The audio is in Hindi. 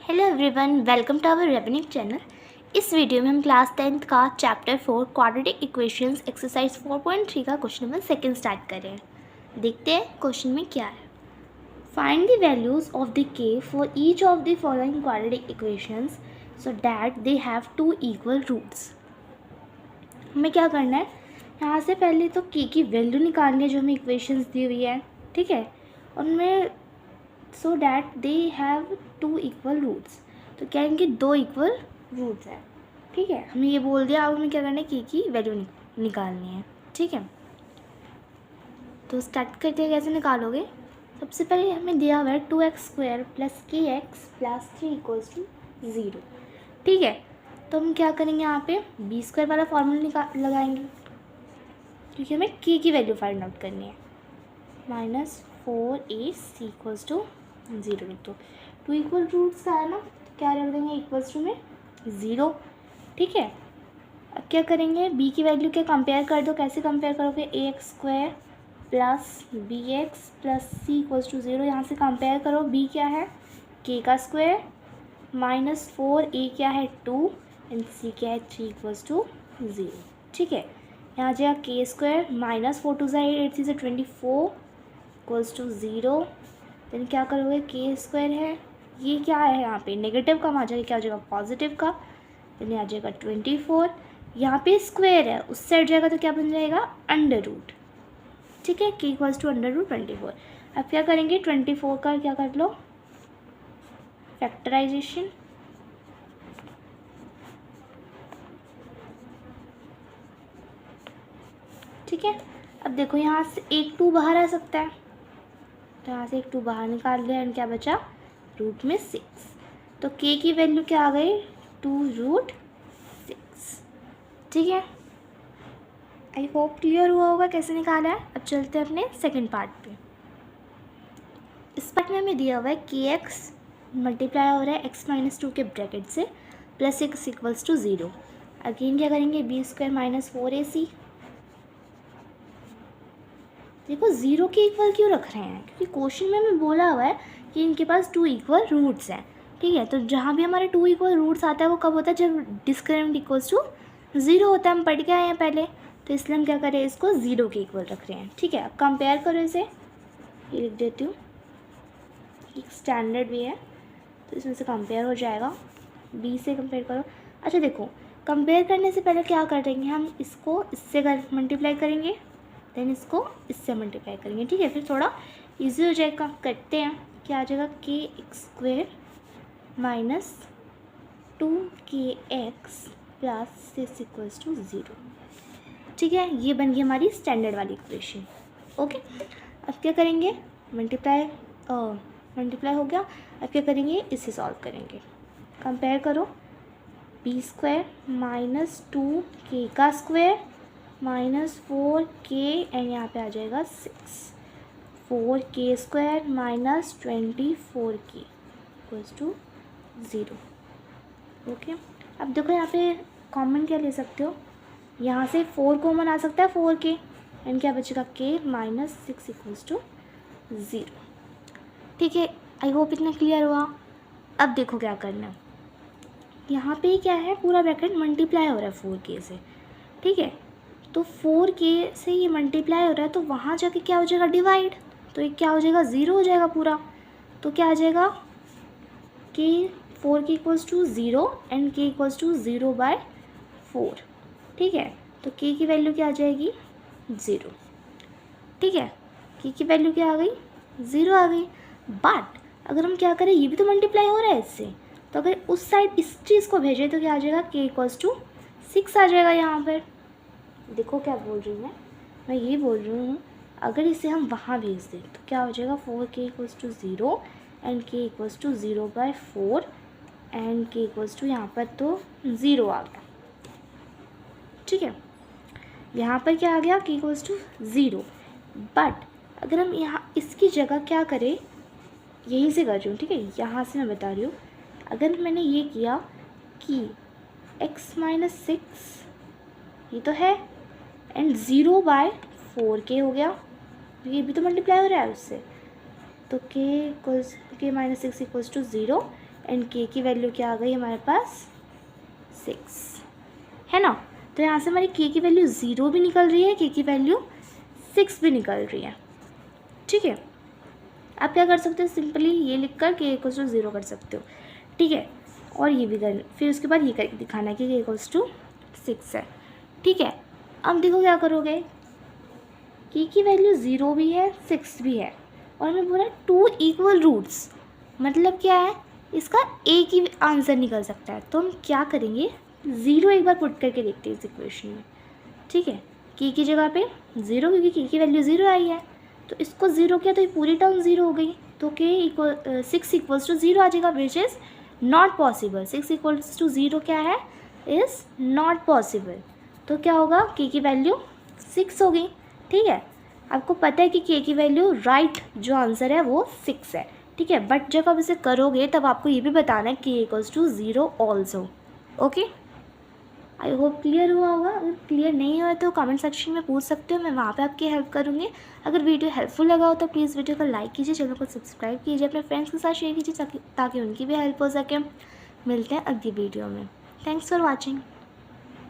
Hello everyone, welcome to our revenue channel. इस वीडियो में हम क्लास 10th का चैप्टर 4 क्वाड्रेटिक इक्वेशंस एक्सरसाइज 4.3 का क्वेश्चन नंबर 2 स्टार्ट कर रहे हैं। देखते हैं क्वेश्चन में क्या है। Find the values of the K for each of the following quadratic equations so that they have two equal roots. हमें क्या करना है, यहाँ से पहले तो के की वैल्यू निकालनी है जो हमें इक्वेशंस दी हुई है, ठीक है। उनमें so that they have two equal roots, तो क्या इनके दो इक्वल रूट्स हैं, ठीक है। हमें ये बोल दिया, अब हमें क्या करना है, के की वैल्यू निकालनी है, ठीक है। तो स्टार्ट करते हैं, कैसे निकालोगे। सबसे पहले हमें दिया हुआ है 2x² plus kx plus 3 equals to 0, ठीक है। तो हम क्या करेंगे, यहाँ पे b² वाला फॉर्मूला लगाएंगे, क्योंकि हमें के की वैल्यू फाइंड आउट करनी है। -4ac इक्वल्स टू 0 लिख दो। 2 इक्वल रूट्स का है ना, तो क्या रख देंगे इक्वल्स टू में 0, ठीक है। अब क्या करेंगे, b की वैल्यू क्या कंपेयर कर दो। कैसे कंपेयर करोगे, ax² plus bx plus c equals to 0। यहाँ से कंपेयर करो, b क्या है k का स्क्वायर, -4a क्या है 2 एंड c क्या है 3 इक्वल्स टू 0, ठीक है। यहाँ जाएगा k² -4 2 8 3 24 इक्वल्स टू 0। देन क्या करोगे, k² है, ये क्या है यहाँ पे नेगेटिव का, वहाँ जाएगा क्या हो जाएगा पॉजिटिव का। देन आ जाएगा 24, यहाँ पे स्क्वायर है, उस साइड जाएगा तो क्या बन जाएगा अंडर रूट, ठीक है। k equals to under root 24। अब क्या करेंगे, 24 का क्या कर लो फैक्टराइजेशन, ठीक है। अब देखो यहाँ से एक 2 बाहर आ सकता है, तो यहाँ से एक 2 बाहर निकाल लिया एंड क्या बचा रूट में 6। तो k की वैल्यू क्या आ गई 2√6, ठीक है। आई होप क्लियर हुआ होगा कैसे निकाला है। अब चलते हैं अपने सेकंड पार्ट पे। इस पार्ट में हमें दिया हुआ है kx मल्टीप्लाई हो रहा है x-2 के ब्रैकेट से प्लस 6 इक्वल्स टू 0। अगेन क्या करेंगे, b² -4ac। देखो 0 के इक्वल क्यों रख रहे हैं, क्योंकि क्वेश्चन में हमें बोला हुआ है कि इनके पास 2 इक्वल रूट्स हैं, ठीक है। तो जहाँ भी हमारे 2 इक्वल रूट्स आता है वो कब होता है, जब डिस्क्रिमिनेंट इक्वल्स टू 0 होता है। हम पढ़ के आए हैं पहले, तो इसलिए हम क्या करें, इसको 0 के इक्वल रख रहे हैं, ठीक है। अब कंपेयर करो इसे, ये लिख देती हूँ, एक स्टैंडर्ड भी है तो इसमें से कंपेयर हो जाएगा, b से कंपेयर करो। अच्छा देखो, कंपेयर करने से पहले क्या करेंगे, हम इसको इससे मल्टीप्लाई करेंगे, देन इसको इससे मल्टीप्लाई करेंगे, ठीक है। फिर थोड़ा इजी हो जाएगा। करते हैं, क्या आ जाएगा kx² -2kx plus 6 equals to 0, ठीक है। ये बन गई हमारी स्टैंडर्ड वाली इक्वेशन, ओके। अब क्या करेंगे, मल्टीप्लाई हो गया। अब क्या करेंगे, इसे सॉल्व करेंगे। कंपेयर करो, b² -2k का स्क्वायर -4k एंड यहाँ पे आ जाएगा 6, 4k² -24k equals to 0, okay. अब देखो यहाँ पे कॉमन क्या ले सकते हो, यहाँ से 4 कॉमन आ सकता है 4k एंड क्या बचेगा k -6 इक्वल्स टू 0, ठीक है। आई होप इतना क्लियर हुआ। अब देखो क्या करना है, यहाँ पे क्या है पूरा ब्रैकेट मल्टीप्लाई हो रहा है 4k से, ठीक है। तो 4k से ये मल्टीप्लाई हो रहा है, तो वहाँ जाके क्या हो जाएगा डिवाइड, तो ये क्या हो जाएगा 0 हो जाएगा पूरा। तो क्या आ जाएगा k 4k equals to 0 and k equals to 0/4, ठीक है। तो k की वैल्यू क्या आ जाएगी 0, ठीक है। k की वैल्यू क्या आ गई 0 आ गई। बट अगर हम क्या करें, ये भी तो मल्टीप्लाई हो रहा है इससे, तो अगर उस साइड इस चीज़ को भेजें तो क्या आ जाएगा k इक्वल्स टू 6 आ जाएगा। यहाँ पर देखो क्या बोल रही हूँ मैं ये बोल रही हूँ अगर इसे हम वहाँ भेज दें तो क्या हो जाएगा 4k equals to 0 and k equals to 0/4 and k equals to यहाँ पर तो 0 आ गया, ठीक है। यहाँ पर क्या आ गया k इक्वल्स टू 0। बट अगर हम यहाँ इसकी जगह क्या करें, यहीं से कर रही हूँ, ठीक है, यहाँ से मैं बता रही हूँ। अगर मैंने ये किया कि x-6 ये तो है एंड 0/4k हो गया, ये भी तो मल्टीप्लाई हो रहा है उससे, तो k -6 इक्वल्स टू 0 एंड के की वैल्यू क्या आ गई हमारे पास 6, है ना। तो यहाँ से हमारी के की वैल्यू 0 भी निकल रही है, के की वैल्यू 6 भी निकल रही है, ठीक है। आप क्या कर सकते हो, सिंपली ये लिख कर के इक्वल्स टू 0 कर सकते हो, ठीक है। और ये भी कर, फिर उसके बाद ये करके दिखाना है कि के इक्वल्स टू 6 है, ठीक है। अब देखो क्या करोगे, के की वैल्यू 0 भी है 6 भी है और हमें बोला 2 इक्वल रूट्स, मतलब क्या है, इसका एक ही आंसर निकल सकता है। तो हम क्या करेंगे, 0 एक बार पुट करके देखते हैं इस इक्वेशन में, ठीक है। के की जगह पे 0, क्योंकि के की वैल्यू 0 आई है, तो इसको 0 किया तो ये पूरी टर्म 0 हो गई, तो के इक्वल 6 इक्वल्स टू 0 आ जाएगा, which is not possible. 6 equals to 0 क्या है, इज़ नॉट पॉसिबल। तो क्या होगा, के की वैल्यू 6 हो गई, ठीक है। आपको पता है कि के की वैल्यू राइट जो आंसर है वो 6 है, ठीक है। बट जब आप इसे करोगे तब आपको ये भी बताना है कि equals to 0 also, okay. I hope clear हुआ होगा। अगर क्लियर नहीं हुआ तो कमेंट सेक्शन में पूछ सकते हो, मैं वहाँ पे आपकी हेल्प करूँगी। अगर वीडियो हेल्पफुल लगा हो तो प्लीज़ वीडियो को लाइक कीजिए, चैनल को सब्सक्राइब कीजिए, अपने फ्रेंड्स के साथ शेयर कीजिए ताकि उनकी भी हेल्प हो सके। मिलते हैं अगली वीडियो में। Thanks for watching.